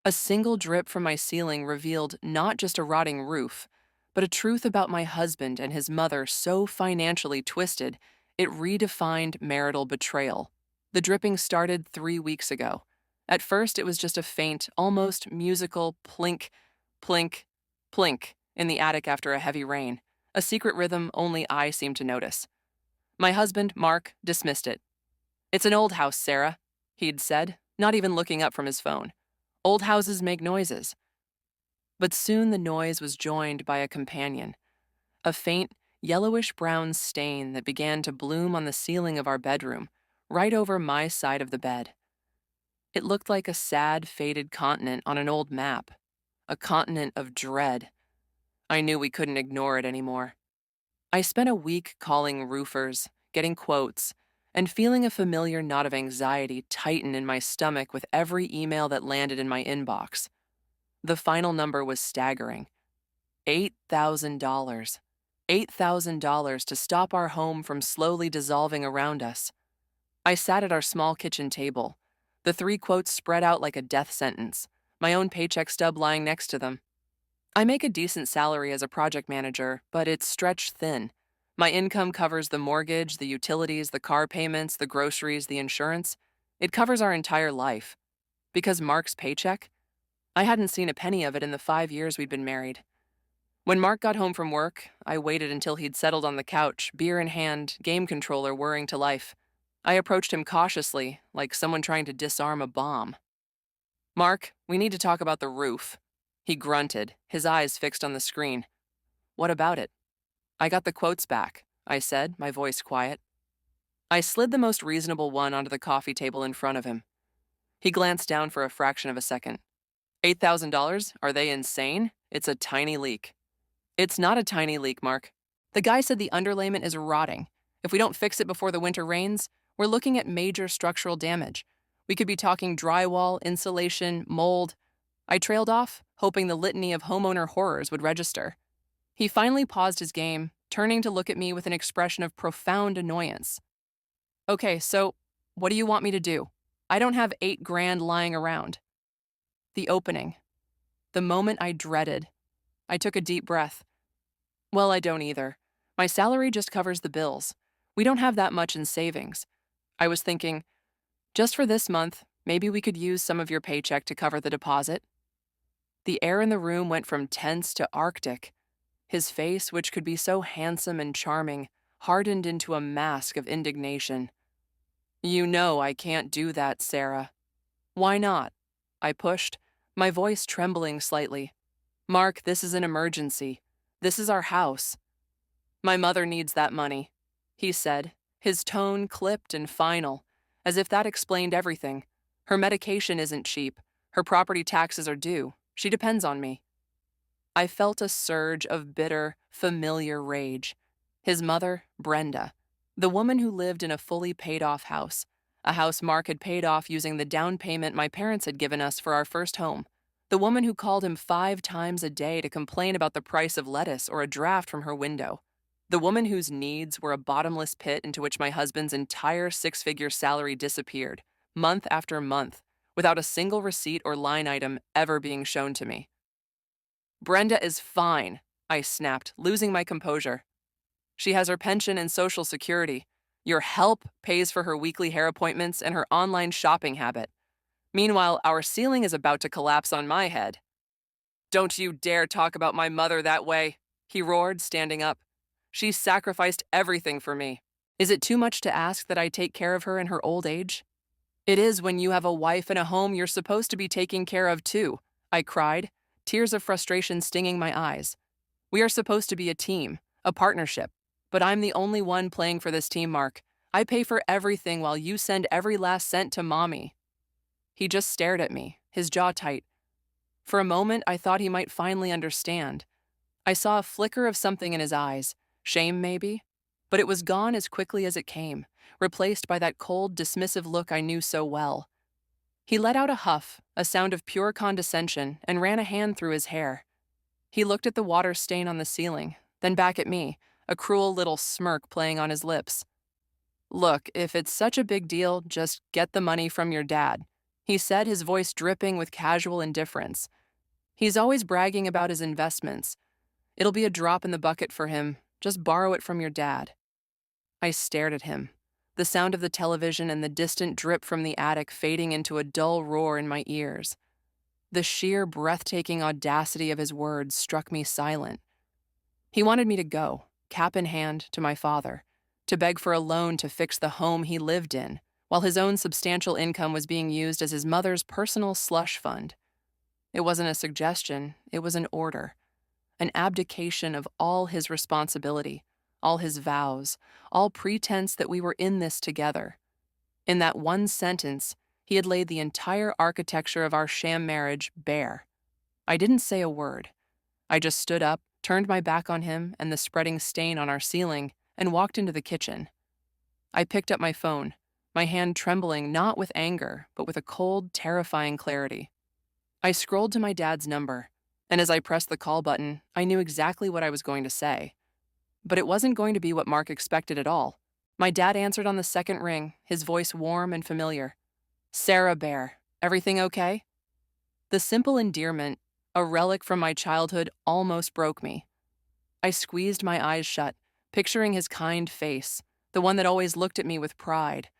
A single drip from my ceiling revealed not just a rotting roof, but a truth about my husband and his mother so financially twisted it redefined marital betrayal. The dripping started 3 weeks ago. At first, it was just a faint, almost musical plink, plink, plink in the attic after a heavy rain, a secret rhythm only I seemed to notice. My husband, Mark, dismissed it. "It's an old house, Sarah," he'd said, not even looking up from his phone. "Old houses make noises." But soon the noise was joined by a companion, a faint, yellowish-brown stain that began to bloom on the ceiling of our bedroom, right over my side of the bed. It looked like a sad, faded continent on an old map, a continent of dread. I knew we couldn't ignore it anymore. I spent a week calling roofers, getting quotes, and feeling a familiar knot of anxiety tighten in my stomach with every email that landed in my inbox. The final number was staggering. $8,000. $8,000 to stop our home from slowly dissolving around us. I sat at our small kitchen table, the three quotes spread out like a death sentence, my own paycheck stub lying next to them. I make a decent salary as a project manager, but it's stretched thin. My income covers the mortgage, the utilities, the car payments, the groceries, the insurance. It covers our entire life. Because Mark's paycheck? I hadn't seen a penny of it in the 5 years we'd been married. When Mark got home from work, I waited until he'd settled on the couch, beer in hand, game controller whirring to life. I approached him cautiously, like someone trying to disarm a bomb. "Mark, we need to talk about the roof." He grunted, his eyes fixed on the screen. "What about it?" "I got the quotes back," I said, my voice quiet. I slid the most reasonable one onto the coffee table in front of him. He glanced down for a fraction of a second. $8,000? Are they insane? It's a tiny leak." "It's not a tiny leak, Mark. The guy said the underlayment is rotting. If we don't fix it before the winter rains, we're looking at major structural damage. We could be talking drywall, insulation, mold." I trailed off, hoping the litany of homeowner horrors would register. He finally paused his game, turning to look at me with an expression of profound annoyance. "Okay, so what do you want me to do? I don't have 8 grand lying around." The opening. The moment I dreaded. I took a deep breath. "Well, I don't either. My salary just covers the bills. We don't have that much in savings." I was thinking, just for this month, maybe we could use some of your paycheck to cover the deposit. The air in the room went from tense to arctic. His face, which could be so handsome and charming, hardened into a mask of indignation. "You know I can't do that, Sarah." "Why not?" I pushed, my voice trembling slightly. "Mark, this is an emergency. This is our house." "My mother needs that money," he said, his tone clipped and final, as if that explained everything. "Her medication isn't cheap. Her property taxes are due. She depends on me." I felt a surge of bitter, familiar rage. His mother, Brenda, the woman who lived in a fully paid-off house, a house Mark had paid off using the down payment my parents had given us for our first home, the woman who called him 5 times a day to complain about the price of lettuce or a draft from her window, the woman whose needs were a bottomless pit into which my husband's entire six-figure salary disappeared, month after month, without a single receipt or line item ever being shown to me. "Brenda is fine," I snapped, losing my composure. "She has her pension and Social Security. Your help pays for her weekly hair appointments and her online shopping habit. Meanwhile, our ceiling is about to collapse on my head." "Don't you dare talk about my mother that way," he roared, standing up. "She's sacrificed everything for me. Is it too much to ask that I take care of her in her old age?" "It is when you have a wife and a home you're supposed to be taking care of too," I cried, tears of frustration stinging my eyes. "We are supposed to be a team, a partnership, but I'm the only one playing for this team, Mark. I pay for everything while you send every last cent to Mommy." He just stared at me, his jaw tight. For a moment, I thought he might finally understand. I saw a flicker of something in his eyes, shame maybe, but it was gone as quickly as it came, replaced by that cold, dismissive look I knew so well. He let out a huff, a sound of pure condescension, and ran a hand through his hair. He looked at the water stain on the ceiling, then back at me, a cruel little smirk playing on his lips. "Look, if it's such a big deal, just get the money from your dad." he said, his voice dripping with casual indifference. He's always bragging about his investments. It'll be a drop in the bucket for him. Just borrow it from your dad. I stared at him, the sound of the television and the distant drip from the attic fading into a dull roar in my ears. The sheer, breathtaking audacity of his words struck me silent. He wanted me to go, cap in hand, to my father, to beg for a loan to fix the home he lived in, while his own substantial income was being used as his mother's personal slush fund. It wasn't a suggestion, it was an order, an abdication of all his responsibility, all his vows, all pretense that we were in this together. In that one sentence, he had laid the entire architecture of our sham marriage bare. I didn't say a word. I just stood up, turned my back on him and the spreading stain on our ceiling, and walked into the kitchen. I picked up my phone, my hand trembling not with anger, but with a cold, terrifying clarity. I scrolled to my dad's number, and as I pressed the call button, I knew exactly what I was going to say. But it wasn't going to be what Mark expected at all. My dad answered on the second ring, his voice warm and familiar. "Sarah Bear, everything okay?" The simple endearment, a relic from my childhood, almost broke me. I squeezed my eyes shut, picturing his kind face, the one that always looked at me with pride.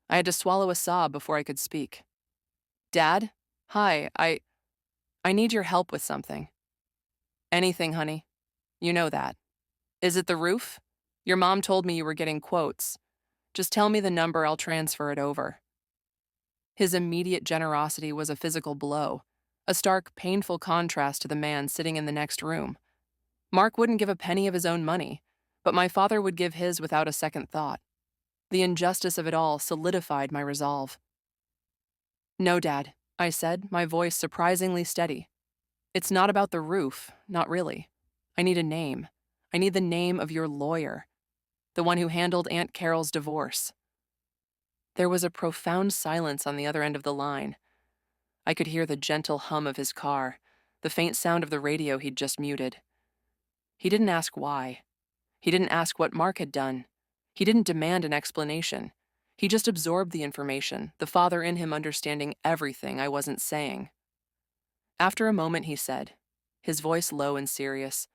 I had to swallow a sob before I could speak. "Dad? Hi, I need your help with something." "Anything, honey. You know that. Is it the roof? Your mom told me you were getting quotes. Just tell me the number, I'll transfer it over." His immediate generosity was a physical blow, a stark, painful contrast to the man sitting in the next room. Mark wouldn't give a penny of his own money, but my father would give his without a second thought. The injustice of it all solidified my resolve. "No, Dad," I said, my voice surprisingly steady. "It's not about the roof, not really. I need a name. I need the name of your lawyer, the one who handled Aunt Carol's divorce." There was a profound silence on the other end of the line. I could hear the gentle hum of his car, the faint sound of the radio he'd just muted. He didn't ask why. He didn't ask what Mark had done. He didn't demand an explanation. He just absorbed the information, the father in him understanding everything I wasn't saying. After a moment, he said, his voice low and serious,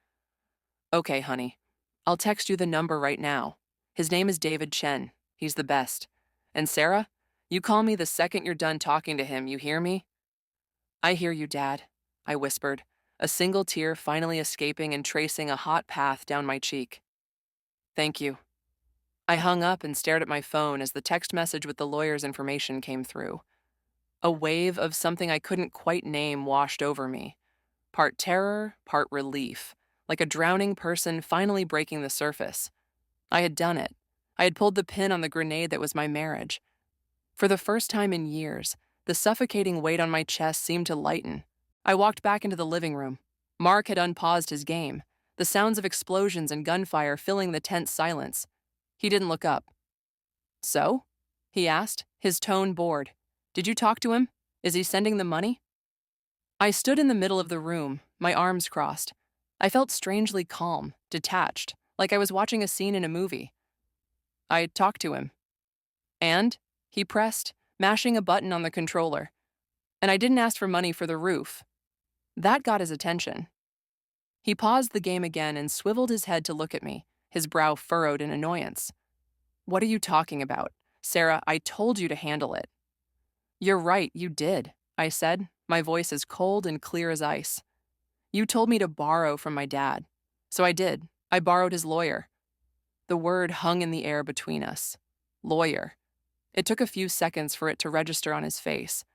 "Okay, honey. I'll text you the number right now. His name is David Chen. He's the best. And Sarah, you call me the second you're done talking to him, you hear me?" "I hear you, Dad," I whispered, a single tear finally escaping and tracing a hot path down my cheek. "Thank you." I hung up and stared at my phone as the text message with the lawyer's information came through. A wave of something I couldn't quite name washed over me. Part terror, part relief, like a drowning person finally breaking the surface. I had done it. I had pulled the pin on the grenade that was my marriage. For the first time in years, the suffocating weight on my chest seemed to lighten. I walked back into the living room. Mark had unpaused his game, the sounds of explosions and gunfire filling the tense silence. He didn't look up. "So?" he asked, his tone bored. "Did you talk to him? Is he sending the money?" I stood in the middle of the room, my arms crossed. I felt strangely calm, detached, like I was watching a scene in a movie. "I talked to him." "And?" he pressed, mashing a button on the controller. "And I didn't ask for money for the roof." That got his attention. He paused the game again and swiveled his head to look at me, his brow furrowed in annoyance. "What are you talking about? Sarah, I told you to handle it." "You're right, you did," I said, my voice as cold and clear as ice. "You told me to borrow from my dad. So I did. I borrowed his lawyer." The word hung in the air between us. Lawyer. It took a few seconds for it to register on his face.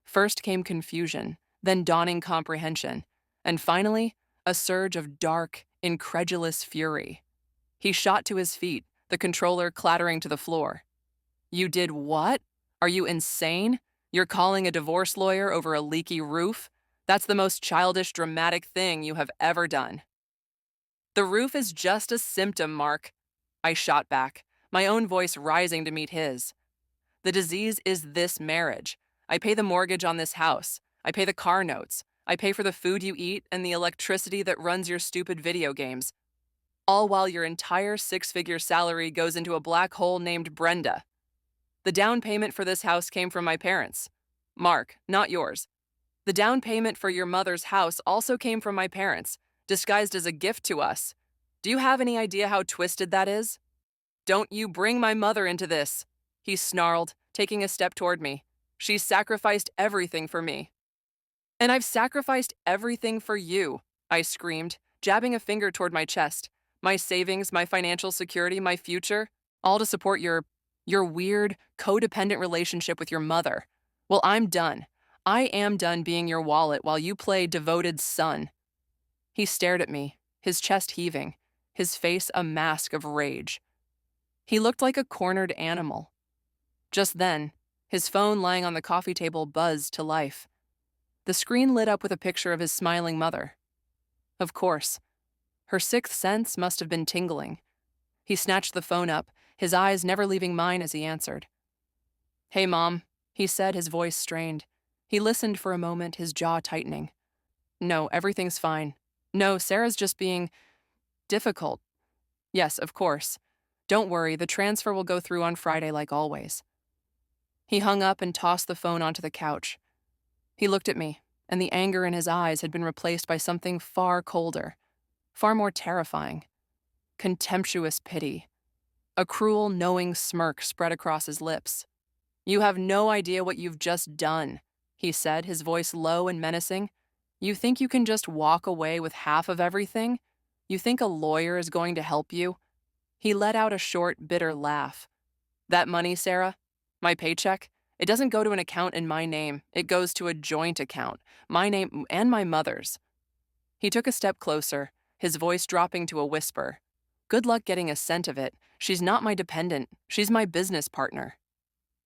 First came confusion, then dawning comprehension, and finally, a surge of dark, incredulous fury. He shot to his feet, the controller clattering to the floor. "You did what? Are you insane? You're calling a divorce lawyer over a leaky roof? That's the most childish, dramatic thing you have ever done." "The roof is just a symptom, Mark," I shot back, my own voice rising to meet his. "The disease is this marriage. I pay the mortgage on this house. I pay the car notes. I pay for the food you eat and the electricity that runs your stupid video games. All while your entire six-figure salary goes into a black hole named Brenda. The down payment for this house came from my parents. Mark, not yours. The down payment for your mother's house also came from my parents, disguised as a gift to us. Do you have any idea how twisted that is? Don't you bring my mother into this, he snarled, taking a step toward me. She's sacrificed everything for me. And I've sacrificed everything for you, I screamed, jabbing a finger toward my chest. My savings, my financial security, my future, all to support your weird, codependent relationship with your mother. Well, I'm done. I am done being your wallet while you play devoted son. He stared at me, his chest heaving, his face a mask of rage. He looked like a cornered animal. Just then, his phone lying on the coffee table buzzed to life. The screen lit up with a picture of his smiling mother. Of course. Her sixth sense must have been tingling. He snatched the phone up, his eyes never leaving mine as he answered. Hey, Mom, he said, his voice strained. He listened for a moment, his jaw tightening. No, everything's fine. No, Sarah's just being difficult. Yes, of course. Don't worry, the transfer will go through on Friday like always. He hung up and tossed the phone onto the couch. He looked at me, and the anger in his eyes had been replaced by something far colder, far more terrifying. Contemptuous pity. A cruel, knowing smirk spread across his lips. You have no idea what you've just done, he said, his voice low and menacing. You think you can just walk away with half of everything? You think a lawyer is going to help you? He let out a short, bitter laugh. That money, Sarah? My paycheck? It doesn't go to an account in my name. It goes to a joint account, my name and my mother's. He took a step closer, his voice dropping to a whisper. Good luck getting a cent of it. She's not my dependent. She's my business partner.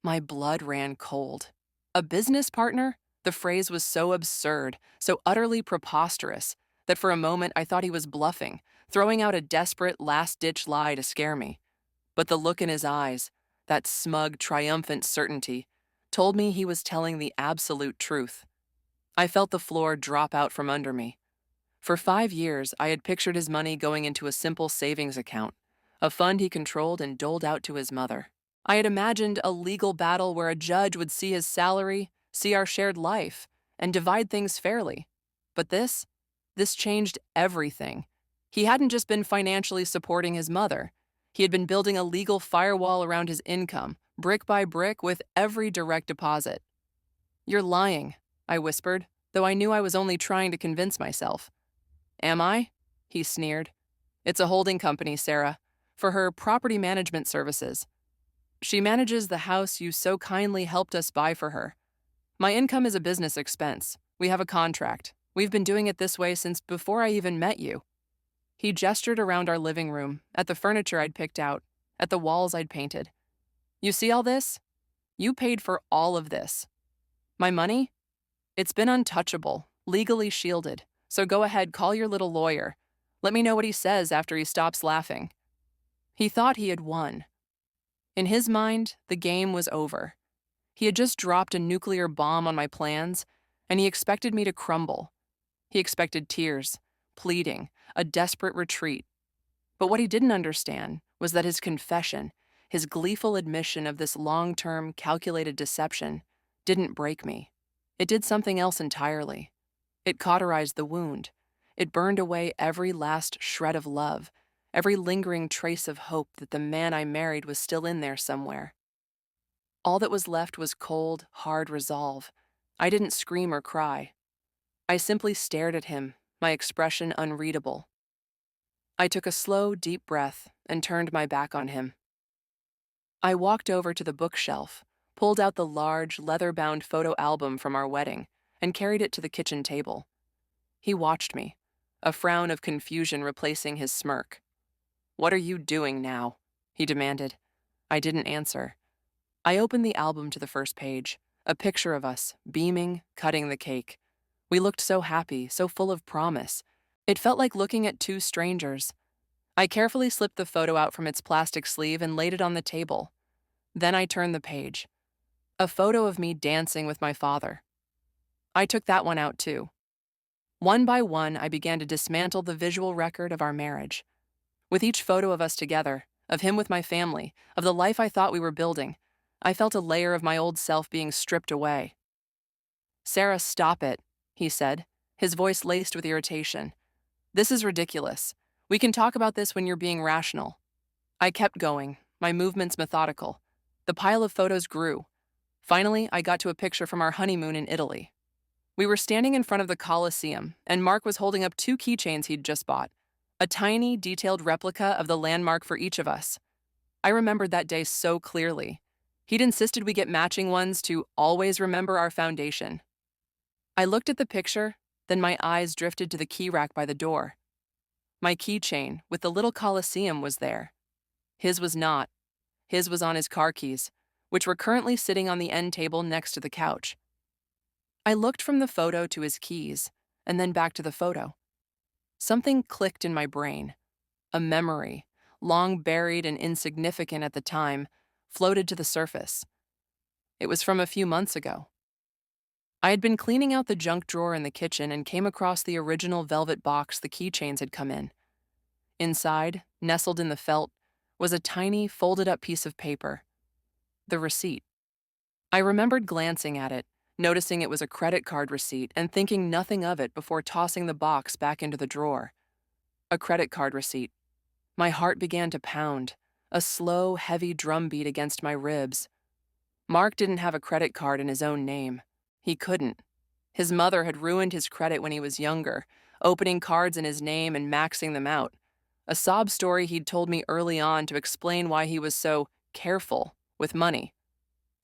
My blood ran cold. A business partner? The phrase was so absurd, so utterly preposterous, that for a moment I thought he was bluffing, throwing out a desperate last-ditch lie to scare me. But the look in his eyes, that smug, triumphant certainty, told me he was telling the absolute truth. I felt the floor drop out from under me. For 5 years, I had pictured his money going into a simple savings account, a fund he controlled and doled out to his mother. I had imagined a legal battle where a judge would see his salary, see our shared life, and divide things fairly. But this changed everything. He hadn't just been financially supporting his mother. He had been building a legal firewall around his income, brick by brick, with every direct deposit. You're lying, I whispered, though I knew I was only trying to convince myself. Am I? He sneered. It's a holding company, Sarah, for her property management services. She manages the house you so kindly helped us buy for her. My income is a business expense. We have a contract. We've been doing it this way since before I even met you. He gestured around our living room, at the furniture I'd picked out, at the walls I'd painted. You see all this? You paid for all of this. My money? It's been untouchable, legally shielded, so go ahead, call your little lawyer. Let me know what he says after he stops laughing. He thought he had won. In his mind, the game was over. He had just dropped a nuclear bomb on my plans, and he expected me to crumble. He expected tears, pleading, a desperate retreat. But what he didn't understand was that his confession, his gleeful admission of this long-term, calculated deception, didn't break me. It did something else entirely. It cauterized the wound. It burned away every last shred of love, every lingering trace of hope that the man I married was still in there somewhere. All that was left was cold, hard resolve. I didn't scream or cry. I simply stared at him, my expression unreadable. I took a slow, deep breath and turned my back on him. I walked over to the bookshelf, pulled out the large, leather-bound photo album from our wedding, and carried it to the kitchen table. He watched me, a frown of confusion replacing his smirk. What are you doing now? He demanded. I didn't answer. I opened the album to the first page, a picture of us, beaming, cutting the cake. We looked so happy, so full of promise. It felt like looking at two strangers. I carefully slipped the photo out from its plastic sleeve and laid it on the table. Then I turned the page. A photo of me dancing with my father. I took that one out too. One by one, I began to dismantle the visual record of our marriage. With each photo of us together, of him with my family, of the life I thought we were building, I felt a layer of my old self being stripped away. Sarah, stop it, he said, his voice laced with irritation. This is ridiculous. We can talk about this when you're being rational. I kept going, my movements methodical. The pile of photos grew. Finally, I got to a picture from our honeymoon in Italy. We were standing in front of the Colosseum, and Mark was holding up 2 keychains he'd just bought, a tiny, detailed replica of the landmark for each of us. I remembered that day so clearly. He'd insisted we get matching ones to always remember our foundation. I looked at the picture, then my eyes drifted to the key rack by the door. My keychain, with the little Colosseum, was there. His was not. His was on his car keys, which were currently sitting on the end table next to the couch. I looked from the photo to his keys, and then back to the photo. Something clicked in my brain. A memory, long buried and insignificant at the time, floated to the surface. It was from a few months ago. I had been cleaning out the junk drawer in the kitchen and came across the original velvet box the keychains had come in. Inside, nestled in the felt, was a tiny, folded-up piece of paper. The receipt. I remembered glancing at it, noticing it was a credit card receipt and thinking nothing of it before tossing the box back into the drawer. A credit card receipt. My heart began to pound, a slow, heavy drumbeat against my ribs. Mark didn't have a credit card in his own name. He couldn't. His mother had ruined his credit when he was younger, opening cards in his name and maxing them out. A sob story he'd told me early on to explain why he was so careful with money.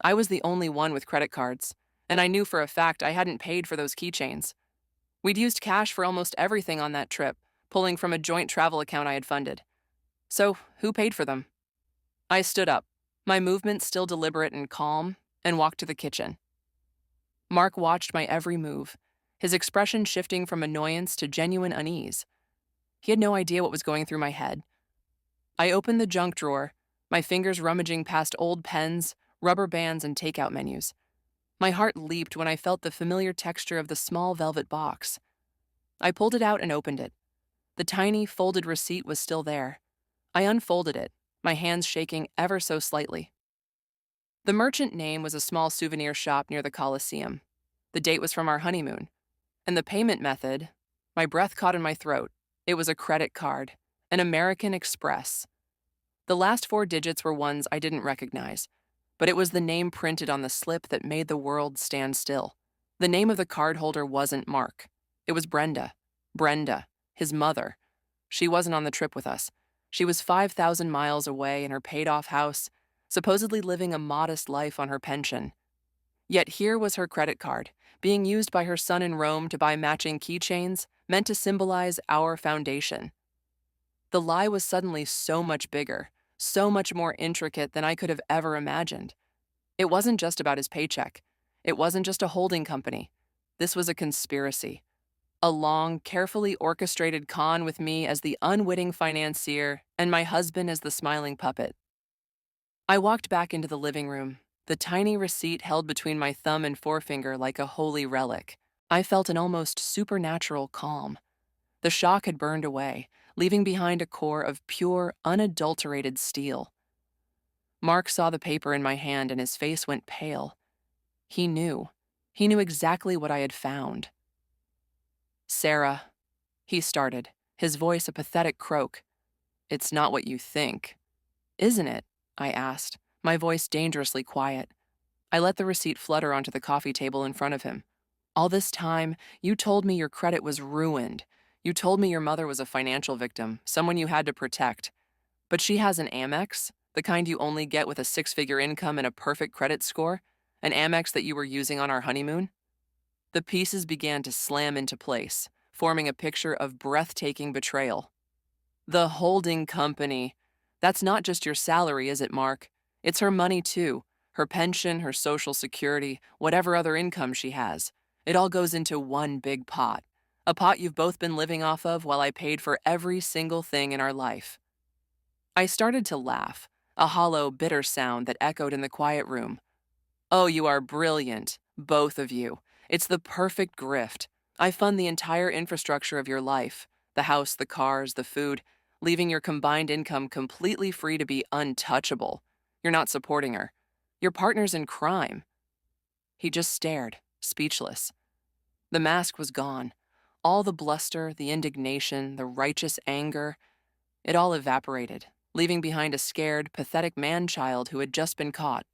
I was the only one with credit cards, and I knew for a fact I hadn't paid for those keychains. We'd used cash for almost everything on that trip, pulling from a joint travel account I had funded. So, who paid for them? I stood up, my movements still deliberate and calm, and walked to the kitchen. Mark watched my every move, his expression shifting from annoyance to genuine unease. He had no idea what was going through my head. I opened the junk drawer, my fingers rummaging past old pens, rubber bands, and takeout menus. My heart leaped when I felt the familiar texture of the small velvet box. I pulled it out and opened it. The tiny, folded receipt was still there. I unfolded it, my hands shaking ever so slightly. The merchant name was a small souvenir shop near the Colosseum. The date was from our honeymoon. And the payment method, my breath caught in my throat. It was a credit card, an American Express. The last 4 digits were ones I didn't recognize, but it was the name printed on the slip that made the world stand still. The name of the cardholder wasn't Mark. It was Brenda. Brenda, his mother. She wasn't on the trip with us. She was 5,000 miles away in her paid-off house, supposedly living a modest life on her pension. Yet here was her credit card, being used by her son in Rome to buy matching keychains, meant to symbolize our foundation. The lie was suddenly so much bigger, so much more intricate than I could have ever imagined. It wasn't just about his paycheck. It wasn't just a holding company. This was a conspiracy. A long, carefully orchestrated con with me as the unwitting financier and my husband as the smiling puppet. I walked back into the living room, the tiny receipt held between my thumb and forefinger like a holy relic. I felt an almost supernatural calm. The shock had burned away, leaving behind a core of pure, unadulterated steel. Mark saw the paper in my hand and his face went pale. He knew. He knew exactly what I had found. "Sarah," he started, his voice a pathetic croak. "It's not what you think." "Isn't it?" I asked, my voice dangerously quiet. I let the receipt flutter onto the coffee table in front of him. "All this time, you told me your credit was ruined. You told me your mother was a financial victim, someone you had to protect. But she has an Amex, the kind you only get with a 6-figure income and a perfect credit score, an Amex that you were using on our honeymoon." The pieces began to slam into place, forming a picture of breathtaking betrayal. The holding company. That's not just your salary, is it, Mark? It's her money, too. Her pension, her social security, whatever other income she has. It all goes into one big pot. A pot you've both been living off of while I paid for every single thing in our life. I started to laugh, a hollow, bitter sound that echoed in the quiet room. "Oh, you are brilliant, both of you. It's the perfect grift. I fund the entire infrastructure of your life, the house, the cars, the food, leaving your combined income completely free to be untouchable. You're not supporting her. Your partner's in crime." He just stared, speechless. The mask was gone. All the bluster, the indignation, the righteous anger, it all evaporated, leaving behind a scared, pathetic man-child who had just been caught.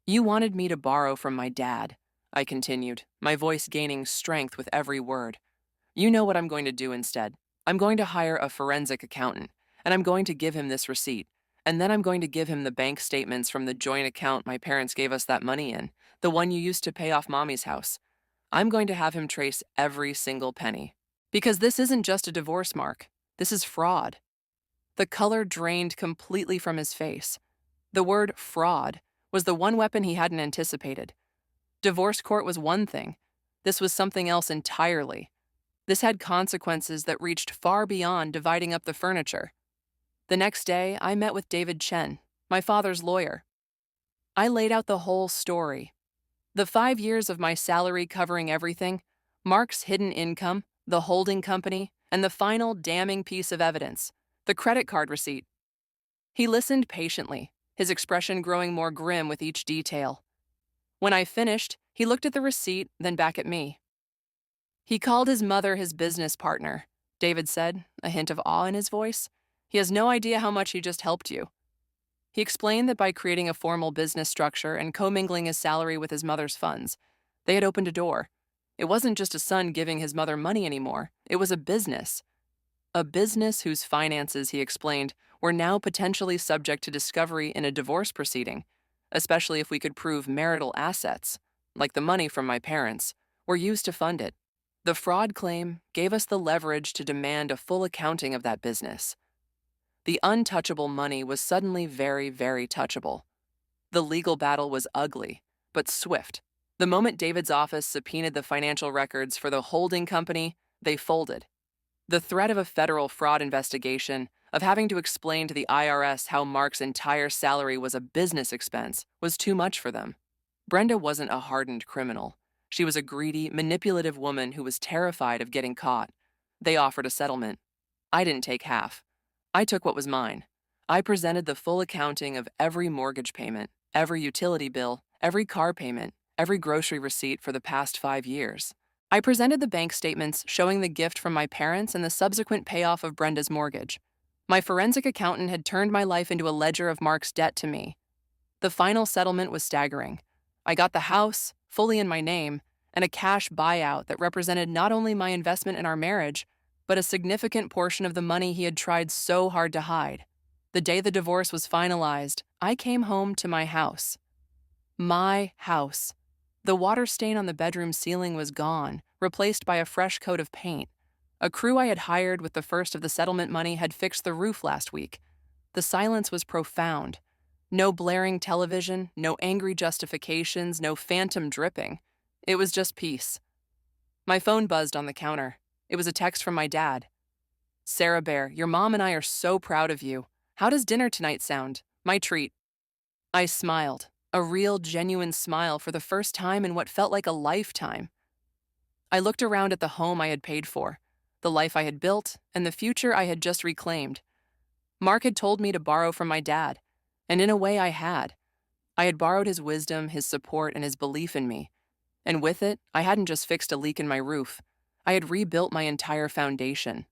"You wanted me to borrow from my dad," I continued, my voice gaining strength with every word. "You know what I'm going to do instead. I'm going to hire a forensic accountant, and I'm going to give him this receipt, and then I'm going to give him the bank statements from the joint account my parents gave us that money in, the one you used to pay off Mommy's house. I'm going to have him trace every single penny. Because this isn't just a divorce, Mark. This is fraud." The color drained completely from his face. The word fraud was the one weapon he hadn't anticipated. Divorce court was one thing. This was something else entirely. This had consequences that reached far beyond dividing up the furniture. The next day, I met with David Chen, my father's lawyer. I laid out the whole story. The 5 years of my salary covering everything, Mark's hidden income, the holding company, and the final damning piece of evidence, the credit card receipt. He listened patiently, his expression growing more grim with each detail. When I finished, he looked at the receipt, then back at me. "He called his mother his business partner," David said, a hint of awe in his voice. "He has no idea how much he just helped you." He explained that by creating a formal business structure and commingling his salary with his mother's funds, they had opened a door. It wasn't just a son giving his mother money anymore. It was a business. A business whose finances, he explained, were now potentially subject to discovery in a divorce proceeding, especially if we could prove marital assets, like the money from my parents, were used to fund it. The fraud claim gave us the leverage to demand a full accounting of that business. The untouchable money was suddenly very, very touchable. The legal battle was ugly, but swift. The moment David's office subpoenaed the financial records for the holding company, they folded. The threat of a federal fraud investigation, of having to explain to the IRS how Mark's entire salary was a business expense, was too much for them. Brenda wasn't a hardened criminal. She was a greedy, manipulative woman who was terrified of getting caught. They offered a settlement. I didn't take half. I took what was mine. I presented the full accounting of every mortgage payment, every utility bill, every car payment, every grocery receipt for the past 5 years. I presented the bank statements showing the gift from my parents and the subsequent payoff of Brenda's mortgage. My forensic accountant had turned my life into a ledger of Mark's debt to me. The final settlement was staggering. I got the house, fully in my name, and a cash buyout that represented not only my investment in our marriage, but a significant portion of the money he had tried so hard to hide. The day the divorce was finalized, I came home to my house. My house. The water stain on the bedroom ceiling was gone, replaced by a fresh coat of paint. A crew I had hired with the first of the settlement money had fixed the roof last week. The silence was profound. No blaring television, no angry justifications, no phantom dripping. It was just peace. My phone buzzed on the counter. It was a text from my dad. "Sarah Bear, your mom and I are so proud of you. How does dinner tonight sound? My treat." I smiled, a real, genuine smile for the first time in what felt like a lifetime. I looked around at the home I had paid for, the life I had built, and the future I had just reclaimed. Mark had told me to borrow from my dad, and in a way I had. I had borrowed his wisdom, his support, and his belief in me. And with it, I hadn't just fixed a leak in my roof. I had rebuilt my entire foundation.